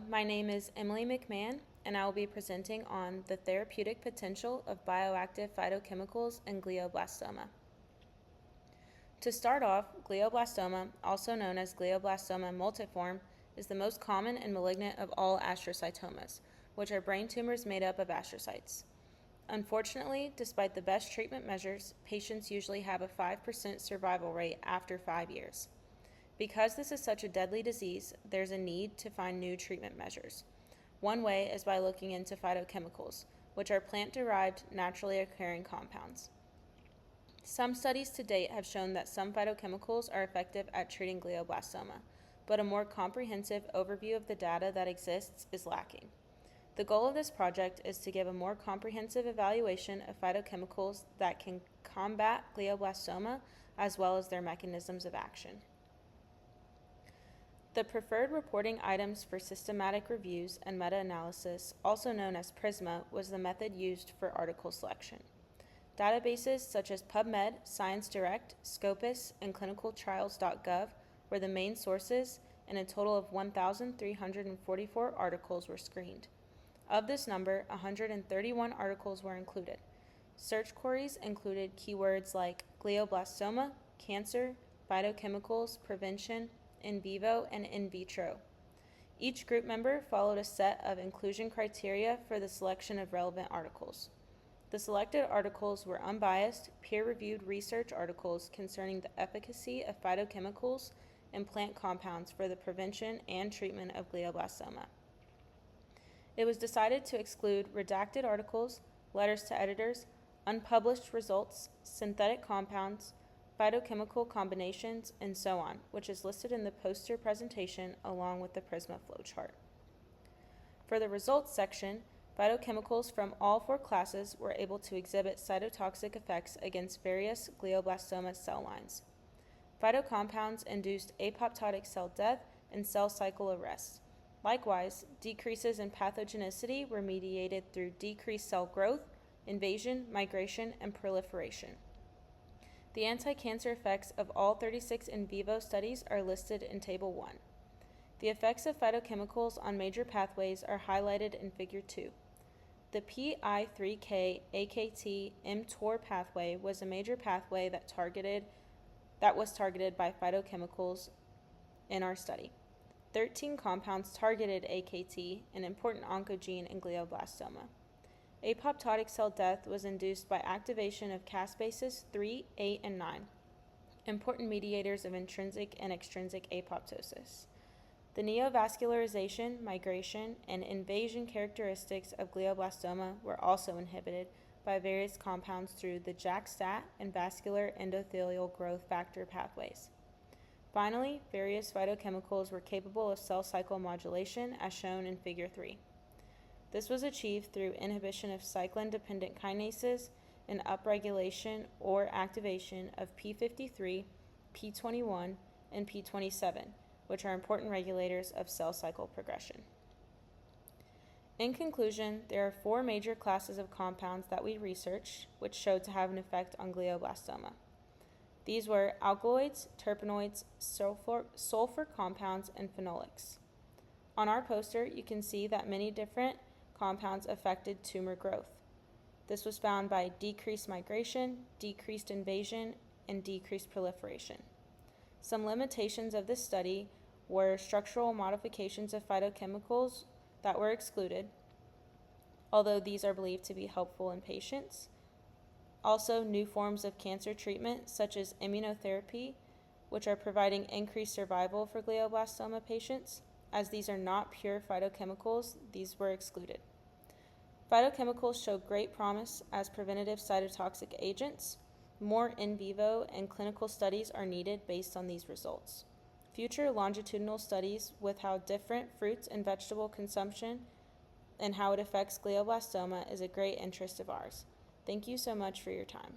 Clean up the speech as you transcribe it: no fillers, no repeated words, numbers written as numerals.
my name is Emily McMahon, and I will be presenting on the therapeutic potential of bioactive phytochemicals in glioblastoma. To start off, glioblastoma, also known as glioblastoma multiforme, is the most common and malignant of all astrocytomas, which are brain tumors made up of astrocytes. Unfortunately, despite the best treatment measures, patients usually have a 5% survival rate after 5 years. Because this is such a deadly disease, there's a need to find new treatment measures. One way is by looking into phytochemicals, which are plant-derived, naturally occurring compounds. Some studies to date have shown that some phytochemicals are effective at treating glioblastoma, but a more comprehensive overview of the data that exists is lacking. The goal of this project is to give a more comprehensive evaluation of phytochemicals that can combat glioblastoma as well as their mechanisms of action. The preferred reporting items for systematic reviews and meta-analysis, also known as PRISMA, was the method used for article selection. Databases such as PubMed, ScienceDirect, Scopus, and ClinicalTrials.gov were the main sources, and a total of 1,344 articles were screened. Of this number, 131 articles were included. Search queries included keywords like glioblastoma, cancer, phytochemicals, prevention, in vivo, and in vitro. Each group member followed a set of inclusion criteria for the selection of relevant articles. The selected articles were unbiased, peer-reviewed research articles concerning the efficacy of phytochemicals and plant compounds for the prevention and treatment of glioblastoma. It was decided to exclude redacted articles, letters to editors, unpublished results, synthetic compounds, phytochemical combinations, and so on, which is listed in the poster presentation along with the PRISMA flowchart. For the results section, phytochemicals from all 4 classes were able to exhibit cytotoxic effects against various glioblastoma cell lines. Phytocompounds induced apoptotic cell death and cell cycle arrest. Likewise, decreases in pathogenicity were mediated through decreased cell growth, invasion, migration, and proliferation. The anti-cancer effects of all 36 in vivo studies are listed in Table 1. The effects of phytochemicals on major pathways are highlighted in Figure 2. The PI3K-AKT-mTOR pathway was a major pathway that was targeted by phytochemicals in our study. 13 compounds targeted AKT, an important oncogene in glioblastoma. Apoptotic cell death was induced by activation of caspases 3, 8, and 9, important mediators of intrinsic and extrinsic apoptosis. The neovascularization, migration, and invasion characteristics of glioblastoma were also inhibited by various compounds through the JAK-STAT and vascular endothelial growth factor pathways. Finally, various phytochemicals were capable of cell cycle modulation, as shown in Figure 3. This was achieved through inhibition of cyclin-dependent kinases and upregulation or activation of P53, P21, and P27, which are important regulators of cell cycle progression. In conclusion, there are 4 major classes of compounds that we researched which showed to have an effect on glioblastoma. These were alkaloids, terpenoids, sulfur compounds, and phenolics. On our poster, you can see that many different compounds affected tumor growth. This was found by decreased migration, decreased invasion, and decreased proliferation. Some limitations of this study were structural modifications of phytochemicals that were excluded, although these are believed to be helpful in patients. Also, new forms of cancer treatment, such as immunotherapy, which are providing increased survival for glioblastoma patients. As these are not pure phytochemicals, these were excluded. Phytochemicals show great promise as preventative cytotoxic agents. More in vivo and clinical studies are needed based on these results. Future longitudinal studies with how different fruits and vegetable consumption and how it affects glioblastoma is a great interest of ours. Thank you so much for your time.